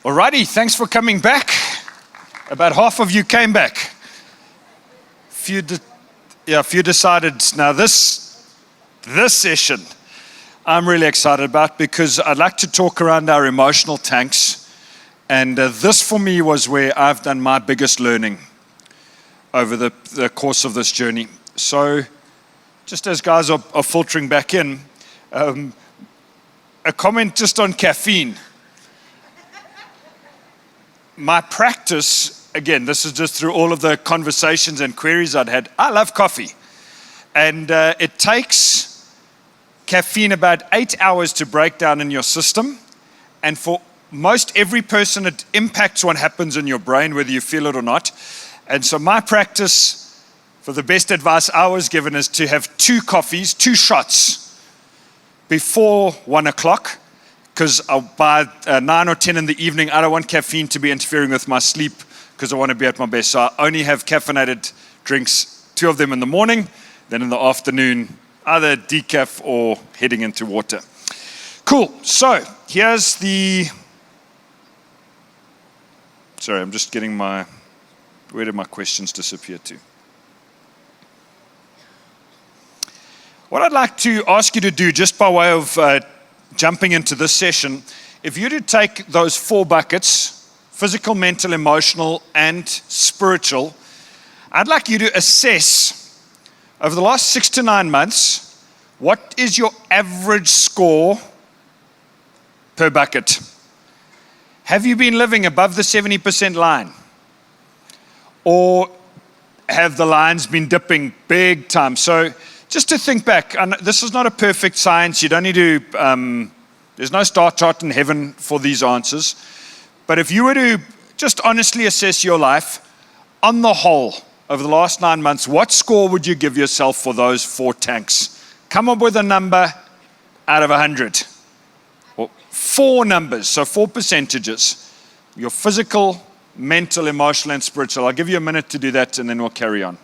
Alrighty, thanks for coming back. About half of you came back. Few decided. Now this session I'm really excited about because I'd like to talk around our emotional tanks. And this for me was where I've done my biggest learning over the course of this journey. So just as guys are filtering back in, a comment just on caffeine. My practice, again, this is just through all of the conversations and queries I'd had. I love coffee. And it takes caffeine about 8 hours to break down in your system. And for most every person, it impacts what happens in your brain, whether you feel it or not. And so my practice, for the best advice I was given, is to have 2 coffees, 2 shots before 1 o'clock. Because by 9 or 10 in the evening, I don't want caffeine to be interfering with my sleep because I want to be at my best. So I only have caffeinated drinks, 2 of them in the morning, then in the afternoon, either decaf or heading into water. Cool. So here's sorry, I'm just getting where did my questions disappear to? What I'd like to ask you to do, just by way of jumping into this session, if you to take those 4 buckets, physical, mental, emotional, and spiritual, I'd like you to assess over the last 6 to 9 months, what is your average score per bucket? Have you been living above the 70% line? Or have the lines been dipping big time? So just to think back, and this is not a perfect science. You don't need to, there's no star chart in heaven for these answers. But if you were to just honestly assess your life, on the whole, over the last 9 months, what score would you give yourself for those 4 tanks? Come up with a number out of 100. Well, 4 numbers, so 4 percentages. Your physical, mental, emotional, and spiritual. I'll give you a minute to do that, and then we'll carry on.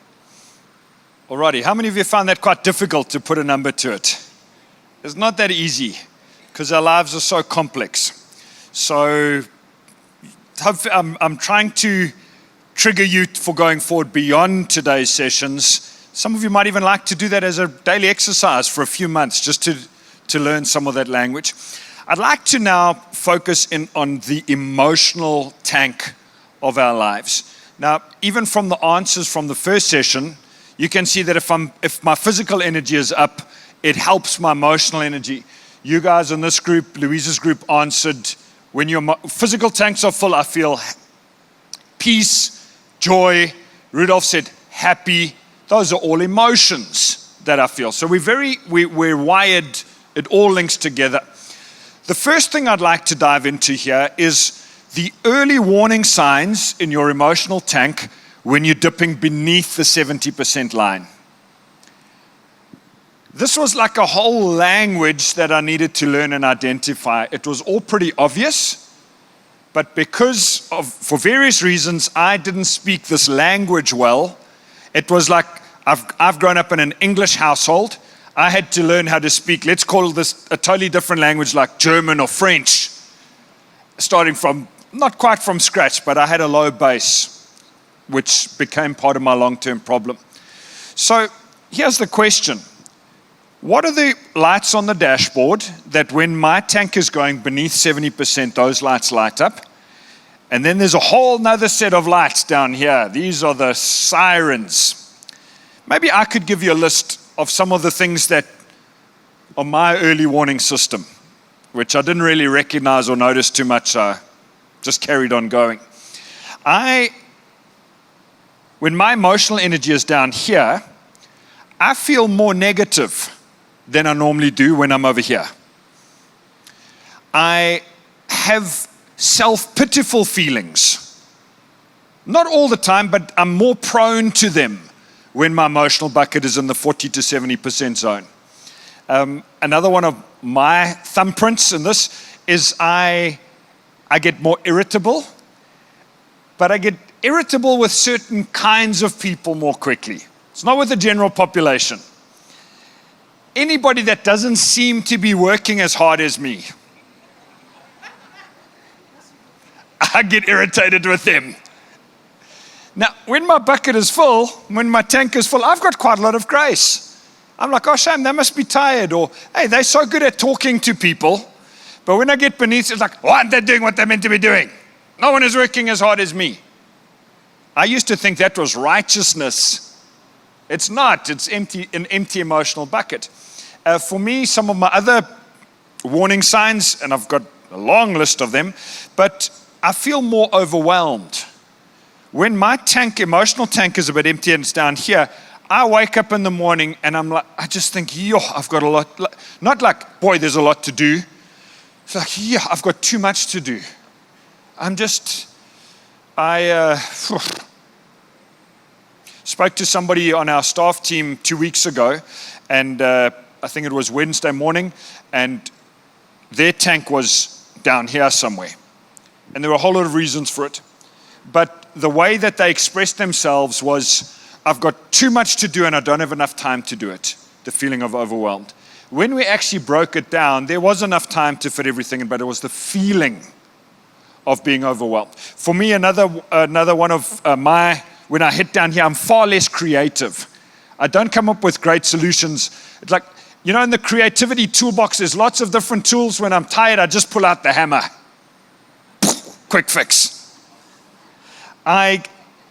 Alrighty, how many of you found that quite difficult to put a number to it? It's not that easy because our lives are so complex. So I'm trying to trigger you for going forward beyond today's sessions. Some of you might even like to do that as a daily exercise for a few months just to learn some of that language. I'd like to now focus in on the emotional tank of our lives. Now, even from the answers from the first session, you can see that if my physical energy is up, it helps my emotional energy. You guys in this group, Louise's group, answered, when your physical tanks are full, I feel peace, joy. Rudolph said happy. Those are all emotions that I feel. So we're wired, it all links together. The first thing I'd like to dive into here is the early warning signs in your emotional tank when you're dipping beneath the 70% line. This was like a whole language that I needed to learn and identify. It was all pretty obvious, but for various reasons, I didn't speak this language well. It was like, I've grown up in an English household. I had to learn how to speak, let's call this a totally different language like German or French, starting from, not quite from scratch, but I had a low base, which became part of my long-term problem. So here's the question. What are the lights on the dashboard that when my tank is going beneath 70%, those lights light up? And then there's a whole nother set of lights down here. These are the sirens. Maybe I could give you a list of some of the things that are my early warning system, which I didn't really recognize or notice too much, so I just carried on going. When my emotional energy is down here, I feel more negative than I normally do when I'm over here. I have self-pitiful feelings. Not all the time, but I'm more prone to them when my emotional bucket is in the 40 to 70% zone. Another one of my thumbprints in this is I get more irritable, but I get irritable with certain kinds of people more quickly. It's not with the general population. Anybody that doesn't seem to be working as hard as me, I get irritated with them. Now, when my bucket is full, when my tank is full, I've got quite a lot of grace. I'm like, oh, shame, they must be tired. Or, hey, they're so good at talking to people. But when I get beneath, it's like, why aren't they doing what they're meant to be doing? No one is working as hard as me. I used to think that was righteousness. It's not. It's empty, an empty emotional bucket. For me, some of my other warning signs, and I've got a long list of them, but I feel more overwhelmed. When my tank, emotional tank, is a bit empty and it's down here, I wake up in the morning and I'm like, I just think, yo, I've got a lot. Not like, boy, there's a lot to do. It's like, yeah, I've got too much to do. Spoke to somebody on our staff team 2 weeks ago, and I think it was Wednesday morning, and their tank was down here somewhere. And there were a whole lot of reasons for it. But the way that they expressed themselves was, I've got too much to do and I don't have enough time to do it. The feeling of overwhelmed. When we actually broke it down, there was enough time to fit everything in, but it was the feeling of being overwhelmed. For me, another one of when I hit down here, I'm far less creative. I don't come up with great solutions. It's like, in the creativity toolbox, there's lots of different tools. When I'm tired, I just pull out the hammer. Quick fix. I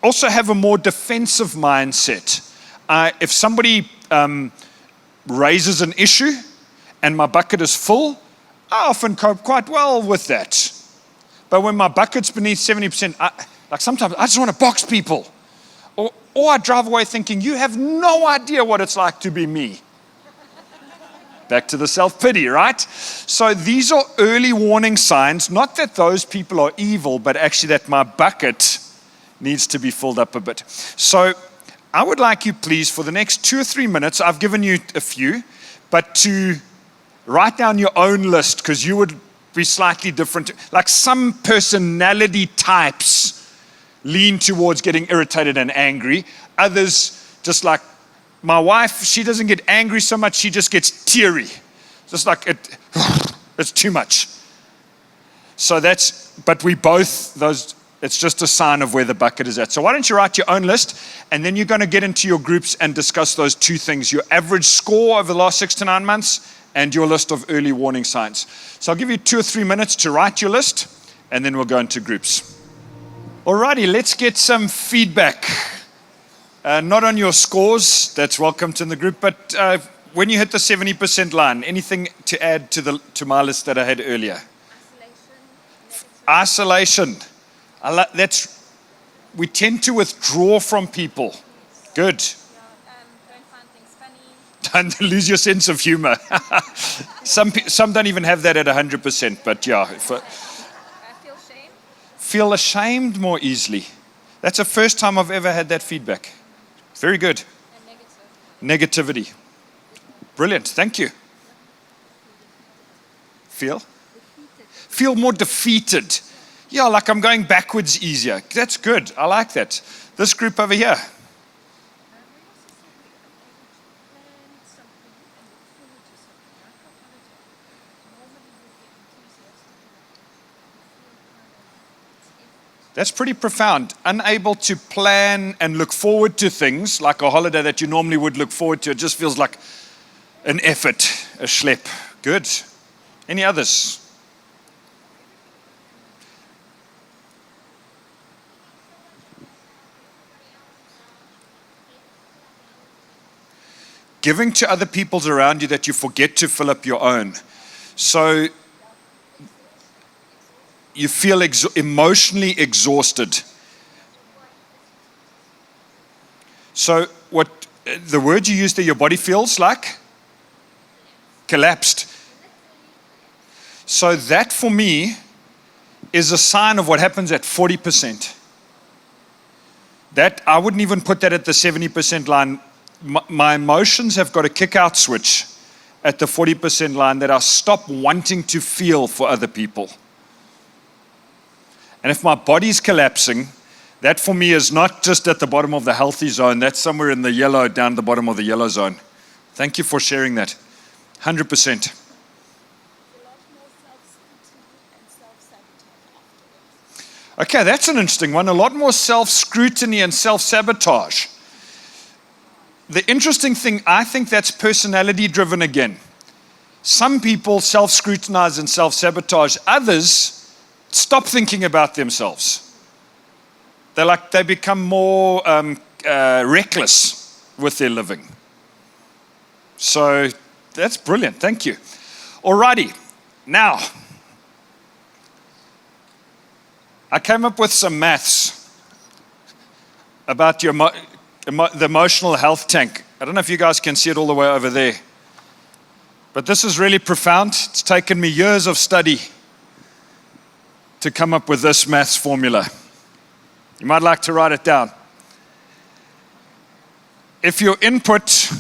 also have a more defensive mindset. If somebody raises an issue and my bucket is full, I often cope quite well with that. But when my bucket's beneath 70%, sometimes I just want to box people. Or I drive away thinking, you have no idea what it's like to be me. Back to the self-pity, right? So these are early warning signs, not that those people are evil, but actually that my bucket needs to be filled up a bit. So I would like you, please, for the next 2 or 3 minutes, I've given you a few, but to write down your own list, because you would be slightly different. Like some personality types lean towards getting irritated and angry. Others, just like my wife, she doesn't get angry so much, she just gets teary. Just like it's too much. So but we both, it's just a sign of where the bucket is at. So why don't you write your own list, and then you're going to get into your groups and discuss those two things, your average score over the last 6 to 9 months and your list of early warning signs. So I'll give you 2 or 3 minutes to write your list, and then we'll go into groups. Alrighty, let's get some feedback. Not on your scores, that's welcomed in the group, but when you hit the 70% line, anything to add to my list that I had earlier? Isolation. We tend to withdraw from people. Good. Don't find things funny. Don't lose your sense of humor. Some don't even have that at 100%, but yeah. Feel shame. Feel ashamed more easily. That's the first time I've ever had that feedback. Very good. And Negativity. Brilliant. Thank you. Feel more defeated. Yeah, like I'm going backwards easier. That's good. I like that. This group over here. That's pretty profound. Unable to plan and look forward to things like a holiday that you normally would look forward to. It just feels like an effort, a schlep. Good. Any others? Giving to other people's around you that you forget to fill up your own. So you feel emotionally exhausted. So what the word you used there, your body feels like? Collapsed. So that for me is a sign of what happens at 40%. That I wouldn't even put that at the 70% line. My emotions have got a kick-out switch at the 40% line that I stop wanting to feel for other people. And if my body's collapsing, that for me is not just at the bottom of the healthy zone, that's somewhere in the yellow, down the bottom of the yellow zone. Thank you for sharing that. 100%. Okay, that's an interesting one. A lot more self-scrutiny and self-sabotage. The interesting thing, I think that's personality-driven again. Some people self-scrutinize and self-sabotage. Others stop thinking about themselves. They become more reckless with their living. So that's brilliant. Thank you. Alrighty. Now, I came up with some maths about the emotional health tank. I don't know if you guys can see it all the way over there. But this is really profound. It's taken me years of study to come up with this maths formula. You might like to write it down. If your input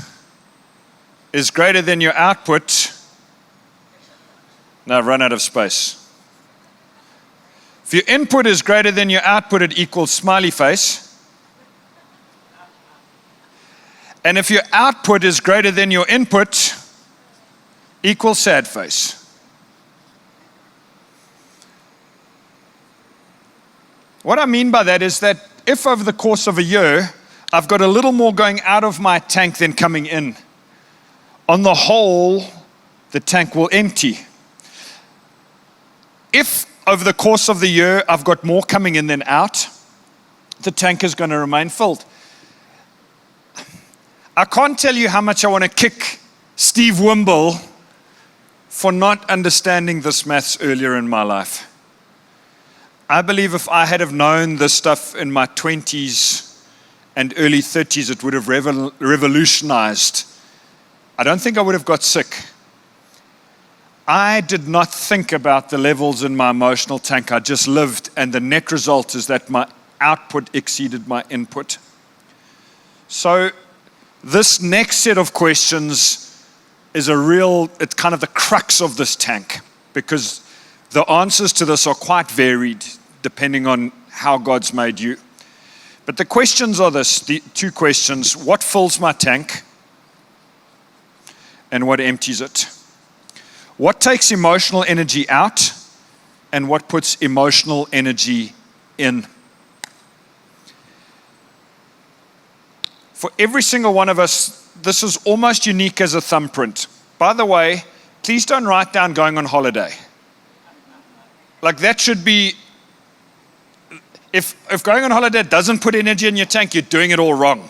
is greater than your output, now I've run out of space. If your input is greater than your output, it equals smiley face. And if your output is greater than your input, equals sad face. What I mean by that is that if over the course of a year, I've got a little more going out of my tank than coming in, on the whole, the tank will empty. If over the course of the year, I've got more coming in than out, the tank is going to remain filled. I can't tell you how much I want to kick Steve Wimble for not understanding this maths earlier in my life. I believe if I had have known this stuff in my 20s and early 30s, it would have revolutionized. I don't think I would have got sick. I did not think about the levels in my emotional tank. I just lived, and the net result is that my output exceeded my input. So this next set of questions is it's kind of the crux of this tank, because the answers to this are quite varied depending on how God's made you. But the questions are the two questions: what fills my tank and what empties it? What takes emotional energy out and what puts emotional energy in? For every single one of us, this is almost unique as a thumbprint. By the way, please don't write down going on holiday. Like that should be, if going on holiday doesn't put energy in your tank, you're doing it all wrong.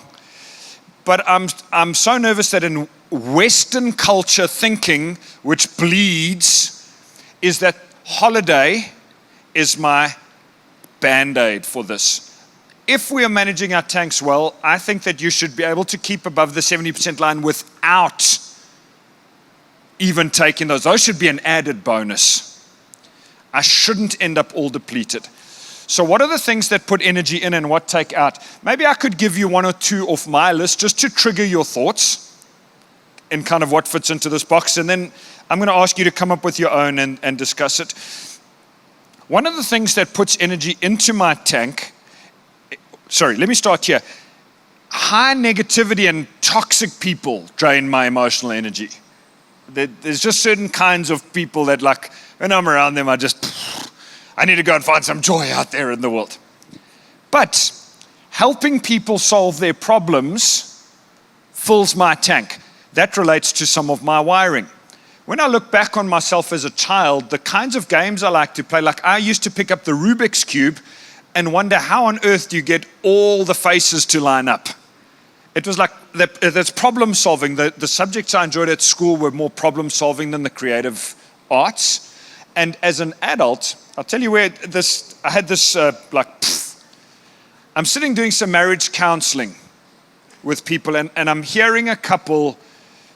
But I'm so nervous that in Western culture thinking, which bleeds, is that holiday is my band-aid for this. If we are managing our tanks well, I think that you should be able to keep above the 70% line without even taking those. Those should be an added bonus. I shouldn't end up all depleted. So what are the things that put energy in and what take out? Maybe I could give you one or two off my list just to trigger your thoughts in kind of what fits into this box. And then I'm going to ask you to come up with your own and discuss it. One of the things that puts energy into my tank, let me start here. High negativity and toxic people drain my emotional energy. There's just certain kinds of people that, like, when I'm around them, I need to go and find some joy out there in the world. But helping people solve their problems fills my tank. That relates to some of my wiring. When I look back on myself as a child, the kinds of games I like to play, like I used to pick up the Rubik's Cube and wonder how on earth do you get all the faces to line up. It was like that's problem solving. The subjects I enjoyed at school were more problem solving than the creative arts. And as an adult, I'll tell you where I had this, I'm sitting doing some marriage counseling with people, and I'm hearing a couple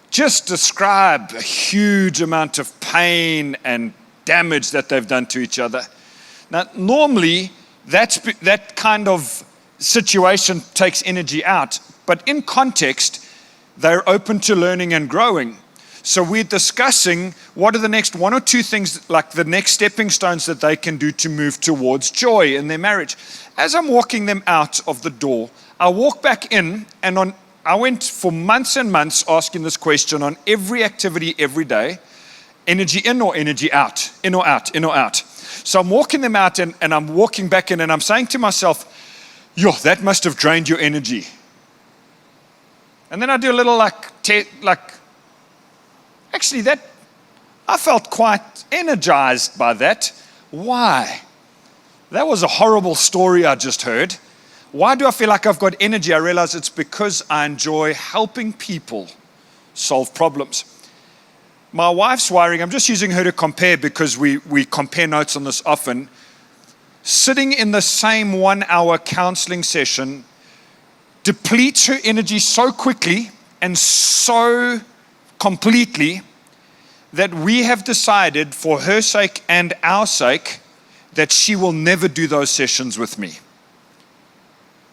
just describe a huge amount of pain and damage that they've done to each other. Now, normally, that kind of situation takes energy out, but in context, they're open to learning and growing. So we're discussing what are the next one or two things, like the next stepping stones that they can do to move towards joy in their marriage. As I'm walking them out of the door, I walk back in, and I went for months and months asking this question on every activity, every day: energy in or energy out? In or out? In or out? So I'm walking them out and I'm walking back in and I'm saying to myself, yo, that must have drained your energy. And then I do a little actually that, I felt quite energized by that. Why? That was a horrible story I just heard. Why do I feel like I've got energy? I realize it's because I enjoy helping people solve problems. My wife's wiring, I'm just using her to compare because we compare notes on this often. Sitting in the same 1 hour counseling session depletes her energy so quickly and so completely that we have decided for her sake and our sake that she will never do those sessions with me.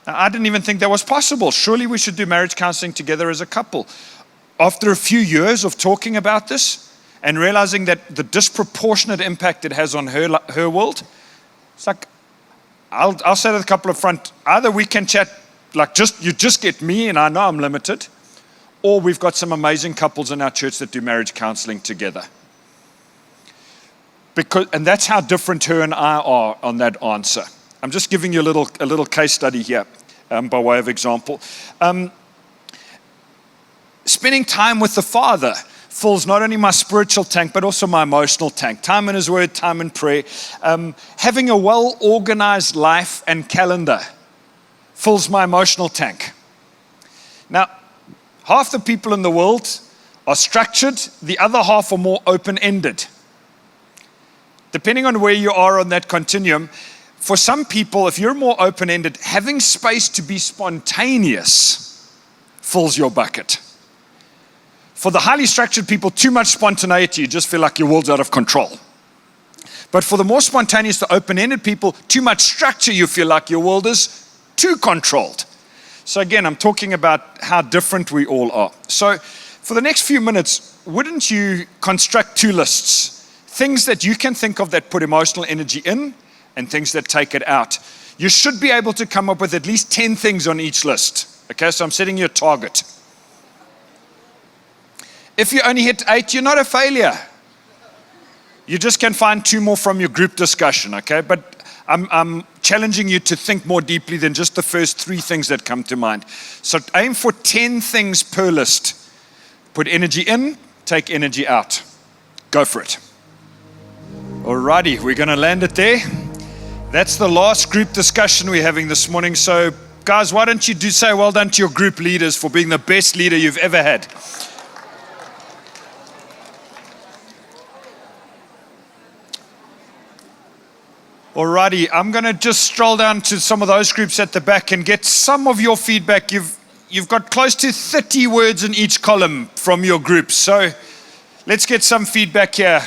Now, I didn't even think that was possible. Surely we should do marriage counseling together as a couple. After a few years of talking about this and realizing that the disproportionate impact it has on her world, it's like, I'll say to the couple up front, either we can chat you just get me and I know I'm limited, or we've got some amazing couples in our church that do marriage counseling together. And that's how different her and I are on that answer. I'm just giving you a little case study here by way of example. Spending time with the Father fills not only my spiritual tank, but also my emotional tank. Time in His Word, time in prayer. Having a well-organized life and calendar fills my emotional tank. Now, half the people in the world are structured, the other half are more open-ended. Depending on where you are on that continuum, for some people, if you're more open-ended, having space to be spontaneous fills your bucket. For the highly structured people, too much spontaneity, you just feel like your world's out of control. But for the more spontaneous, the open-ended people, too much structure, you feel like your world is too controlled. So again, I'm talking about how different we all are. So for the next few minutes, wouldn't you construct 2 lists? Things that you can think of that put emotional energy in and things that take it out. You should be able to come up with at least 10 things on each list. Okay, so I'm setting you a target. If you only hit 8, you're not a failure. You just can find 2 more from your group discussion, okay? But I'm challenging you to think more deeply than just the first 3 things that come to mind. So aim for 10 things per list. Put energy in, take energy out. Go for it. Alrighty, we're going to land it there. That's the last group discussion we're having this morning. So guys, why don't you say well done to your group leaders for being the best leader you've ever had. Alrighty, I'm going to just stroll down to some of those groups at the back and get some of your feedback. You've got close to 30 words in each column from your groups. So let's get some feedback here.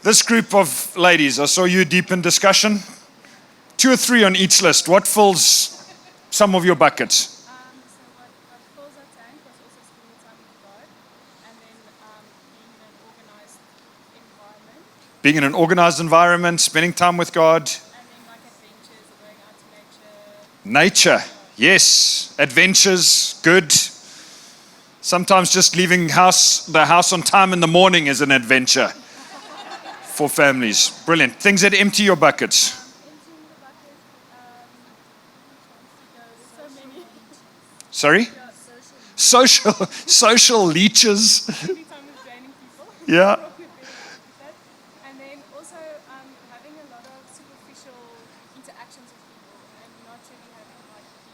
This group of ladies, I saw you deep in discussion. 2 or 3 on each list. What fills some of your buckets? So what fills our tank was also spending time with God, and then being in an organized environment. Spending time with God. And then like adventures, going out to nature. Nature, yes. Adventures, good. Sometimes just leaving the house on time in the morning is an adventure for families. Brilliant. Things that empty your buckets. Emptying the bucket, so many. Sorry? Social leeches. Spending time with draining people. Yeah. And then also having a lot of superficial interactions with people and not really having like deep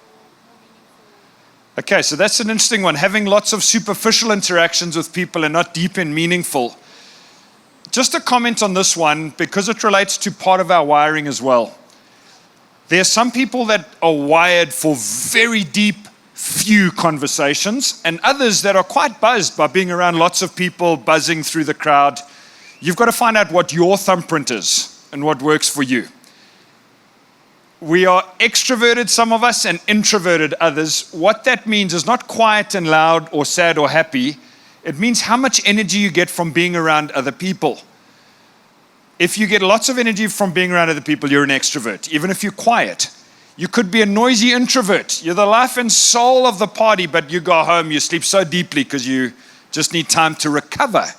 or more meaningful. Okay, so that's an interesting one. Having lots of superficial interactions with people and not deep and meaningful. Just a comment on this one, because it relates to part of our wiring as well. There are some people that are wired for very deep, few conversations, and others that are quite buzzed by being around lots of people, buzzing through the crowd. You've got to find out what your thumbprint is and what works for you. We are extroverted, some of us, and introverted others. What that means is not quiet and loud or sad or happy. It means how much energy you get from being around other people. If you get lots of energy from being around other people, you're an extrovert. Even if you're quiet, you could be a noisy introvert. You're the life and soul of the party, but you go home, you sleep so deeply because you just need time to recover.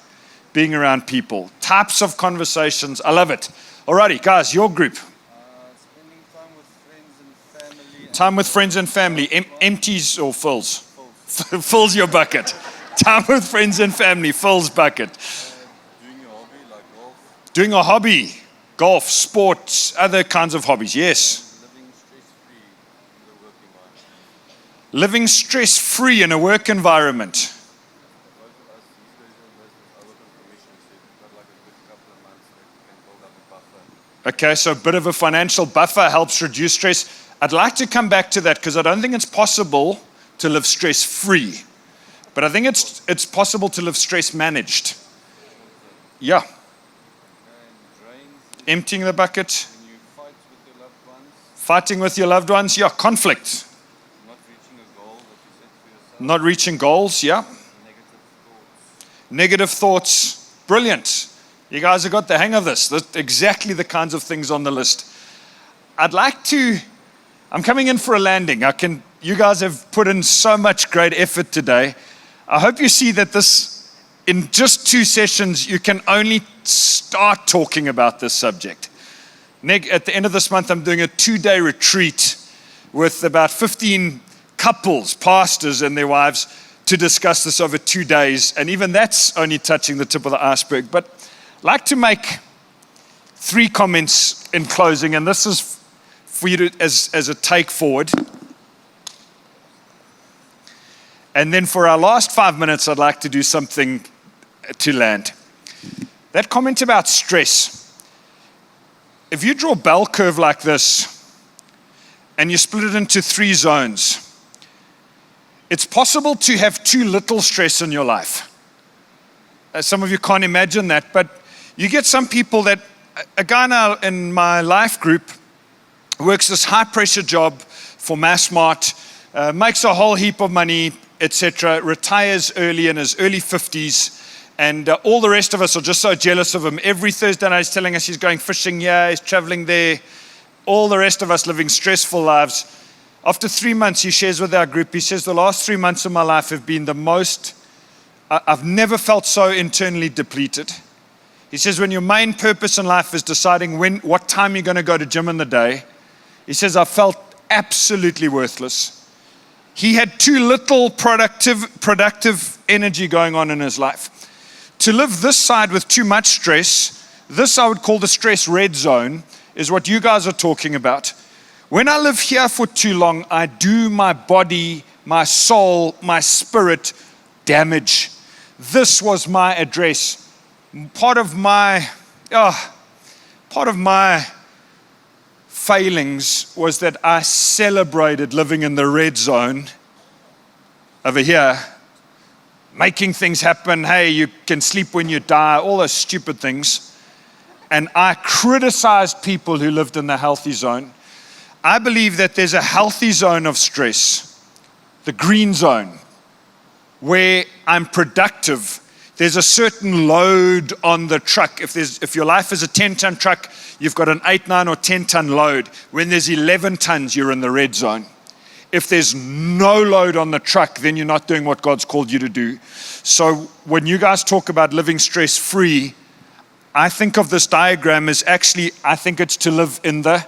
being around people. Types of conversations. I love it. Alrighty, guys, your group. Spending time with friends and family. Time with friends and family. Empties or fills? Fills your bucket. Time with friends and family fills bucket. Doing your hobby like golf. Doing a hobby. Golf, sports, other kinds of hobbies. Yes. Living stress-free in the work environment. Living stress-free in a work environment. Both of us, these days are in business. I work on commission, so we've got like a good couple of months that we can build up a buffer. Okay, so a bit of a financial buffer helps reduce stress. I'd like to come back to that because I don't think it's possible to live stress-free. But I think it's possible to live stress-managed. Yeah. And drains Emptying the bucket, when you fight with your loved ones, fighting with your loved ones. Yeah, conflict. not reaching a goal that you set for yourself, Not reaching goals. Yeah. negative thoughts. Negative thoughts. Brilliant. You guys have got the hang of this. That's exactly the kinds of things on the list. I'm coming in for a landing. You guys have put in so much great effort today. I hope you see that in just 2 sessions, you can only start talking about this subject. At the end of this month, I'm doing a 2-day retreat with about 15 couples, pastors and their wives, to discuss this over 2 days. And even that's only touching the tip of the iceberg. But I'd like to make 3 comments in closing, and this is for you to, as a take forward. And then for our last 5 minutes, I'd like to do something to land. That comment about stress. If you draw a bell curve like this, and you split it into 3 zones, it's possible to have too little stress in your life. Some of you can't imagine that, but you get some people that, a guy now in my life group works this high pressure job for Massmart, makes a whole heap of money, etc., retires early in his early 50s, and all the rest of us are just so jealous of him. Every Thursday night he's telling us he's going fishing here, he's traveling there, all the rest of us living stressful lives. After 3 months, he shares with our group, he says, the last 3 months of my life have been the most, I've never felt so internally depleted. He says, when your main purpose in life is deciding what time you're going to go to gym in the day, he says, I felt absolutely worthless. He had too little productive energy going on in his life. To live this side with too much stress, this I would call the stress red zone, is what you guys are talking about. When I live here for too long, I do my body, my soul, my spirit damage. This was my address. Part of my failings was that I celebrated living in the red zone over here, making things happen. Hey, you can sleep when you die, all those stupid things. And I criticized people who lived in the healthy zone. I believe that there's a healthy zone of stress, the green zone, where I'm productive. There's a certain load on the truck. If your life is a 10-ton truck, you've got an 8, 9, or 10-ton load. When there's 11 tons, you're in the red zone. If there's no load on the truck, then you're not doing what God's called you to do. So when you guys talk about living stress-free, I think of this diagram as actually, I think it's to live in the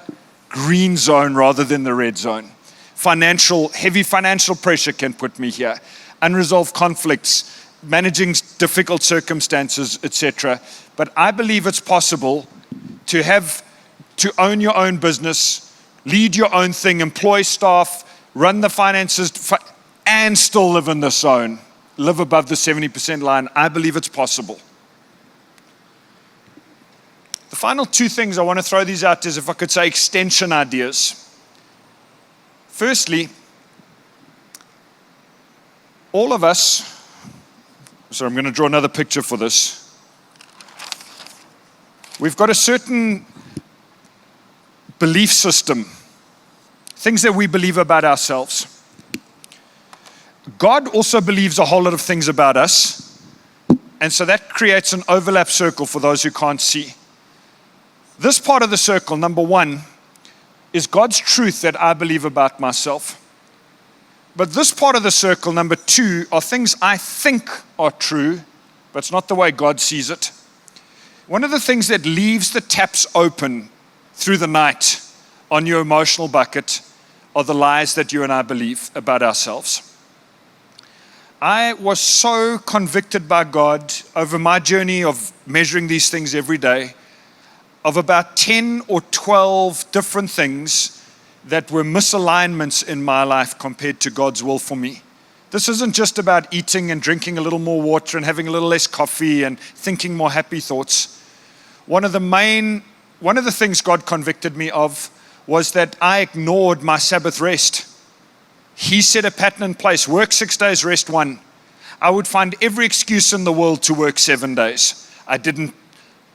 green zone rather than the red zone. Heavy financial pressure can put me here. Unresolved conflicts, managing difficult circumstances, etc. But I believe it's possible to own your own business, lead your own thing, employ staff, run the finances, and still live in this zone, live above the 70% line. I believe it's possible. The final 2 things I want to throw these out is, if I could say, extension ideas. Firstly, all of us, so I'm going to draw another picture for this. We've got a certain belief system, things that we believe about ourselves. God also believes a whole lot of things about us, and so that creates an overlap circle for those who can't see. This part of the circle, number 1, is God's truth that I believe about myself. But this part of the circle, number 2, are things I think are true but it's not the way God sees it. One of the things that leaves the taps open through the night on your emotional bucket are the lies that you and I believe about ourselves. I was so convicted by God over my journey of measuring these things every day, of about 10 or 12 different things that were misalignments in my life compared to God's will for me. This isn't just about eating and drinking a little more water and having a little less coffee and thinking more happy thoughts. One of the things God convicted me of was that I ignored my Sabbath rest. He set a pattern in place: work 6 days, rest 1. I would find every excuse in the world to work 7 days. I didn't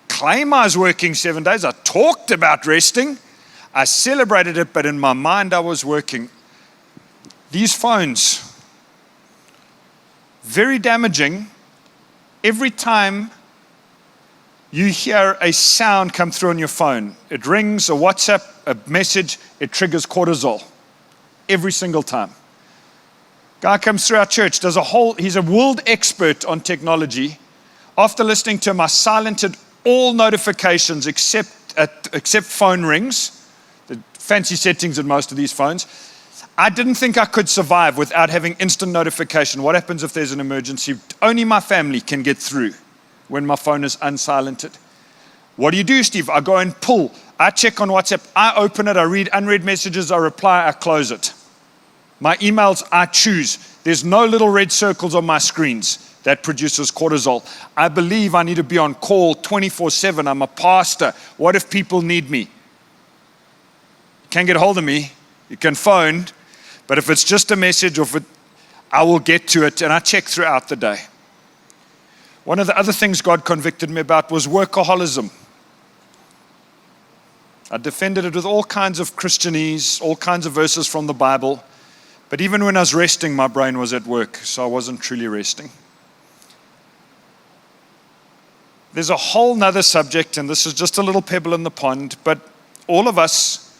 claim I was working 7 days. I talked about resting. I celebrated it, but in my mind I was working. These phones, very damaging. Every time you hear a sound come through on your phone, it rings, a WhatsApp, a message, it triggers cortisol. Every single time. Guy comes through our church, he's a world expert on technology. After listening to him, I silenced all notifications except phone rings, the fancy settings in most of these phones. I didn't think I could survive without having instant notification. What happens if there's an emergency? Only my family can get through when my phone is unsilenced. What do you do, Steve? I go and pull. I check on WhatsApp. I open it. I read unread messages. I reply. I close it. My emails, I choose. There's no little red circles on my screens. That produces cortisol. I believe I need to be on call 24/7. I'm a pastor. What if people need me? You can't get a hold of me. You can phone. But if it's just a message, I will get to it. And I check throughout the day. One of the other things God convicted me about was workaholism. I defended it with all kinds of Christianese, all kinds of verses from the Bible. But even when I was resting, my brain was at work, so I wasn't truly resting. There's a whole nother subject, and this is just a little pebble in the pond, but all of us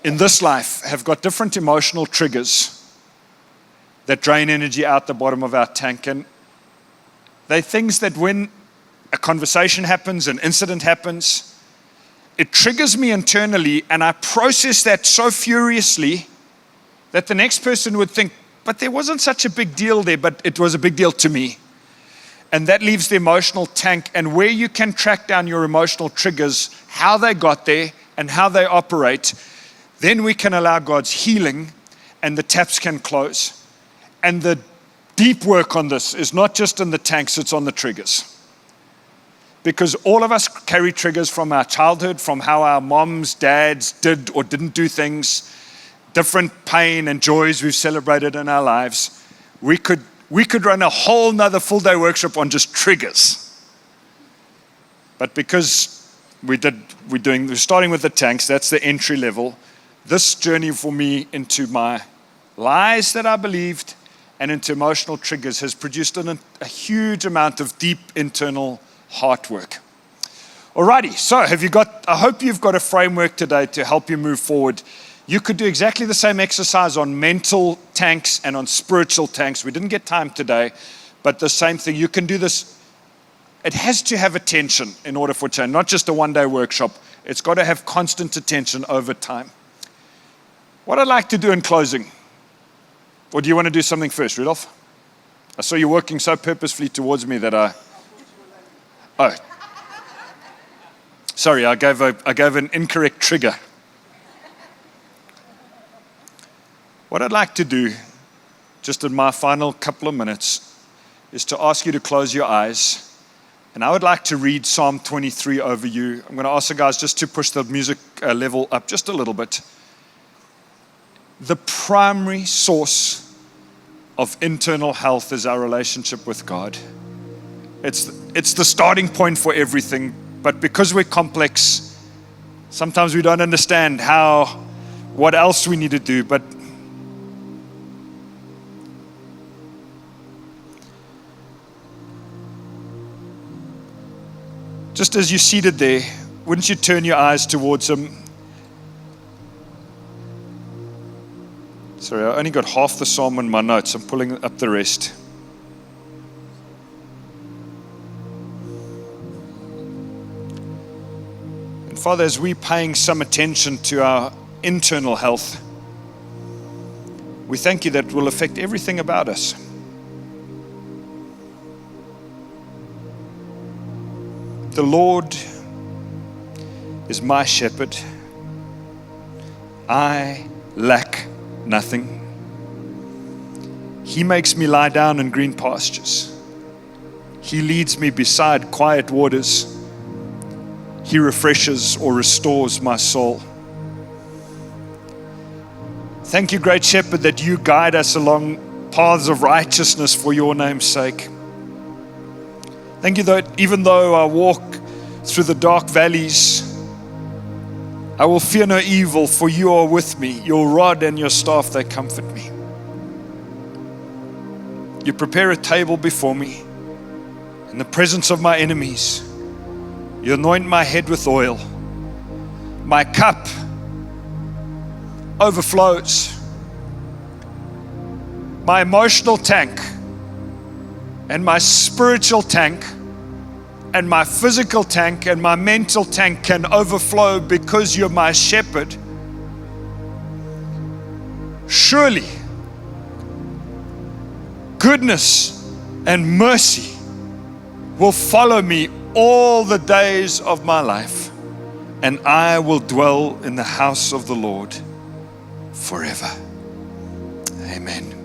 in this life have got different emotional triggers that drain energy out the bottom of our tank. And they're things that when a conversation happens, an incident happens, it triggers me internally, and I process that so furiously that the next person would think, but there wasn't such a big deal there, but it was a big deal to me. And that leaves the emotional tank. And where you can track down your emotional triggers, how they got there and how they operate, then we can allow God's healing and the taps can close. And the deep work on this is not just in the tanks, it's on the triggers. Because all of us carry triggers from our childhood, from how our moms, dads did or didn't do things, different pain and joys we've celebrated in our lives. We could run a whole nother full day workshop on just triggers. But because we're starting with the tanks, that's the entry level. This journey for me into my lies that I believed and into emotional triggers has produced a huge amount of deep internal heart work. Alrighty, so I hope you've got a framework today to help you move forward. You could do exactly the same exercise on mental tanks and on spiritual tanks. We didn't get time today, but the same thing. You can do this. It has to have attention in order for change, not just a one-day workshop. It's got to have constant attention over time. What I'd like to do in closing, or do you want to do something first, Rudolph? I saw you working so purposefully towards me that sorry, I gave an incorrect trigger. What I'd like to do, just in my final couple of minutes, is to ask you to close your eyes. And I would like to read Psalm 23 over you. I'm going to ask the guys just to push the music level up just a little bit. The primary source of internal health is our relationship with God. It's the starting point for everything. But because we're complex, sometimes we don't understand what else we need to do. But just as you're seated there, wouldn't you turn your eyes towards him? Sorry, I only got half the psalm in my notes. I'm pulling up the rest. Father, as we're paying some attention to our internal health, we thank you that it will affect everything about us. The Lord is my shepherd. I lack nothing. He makes me lie down in green pastures. He leads me beside quiet waters. He refreshes or restores my soul. Thank you, great shepherd, that you guide us along paths of righteousness for your name's sake. Thank you that even though I walk through the dark valleys, I will fear no evil, for you are with me. Your rod and your staff, they comfort me. You prepare a table before me in the presence of my enemies. You anoint my head with oil. My cup overflows. My emotional tank and my spiritual tank and my physical tank and my mental tank can overflow because you're my shepherd. Surely, goodness and mercy will follow me all the days of my life, and I will dwell in the house of the Lord forever. Amen.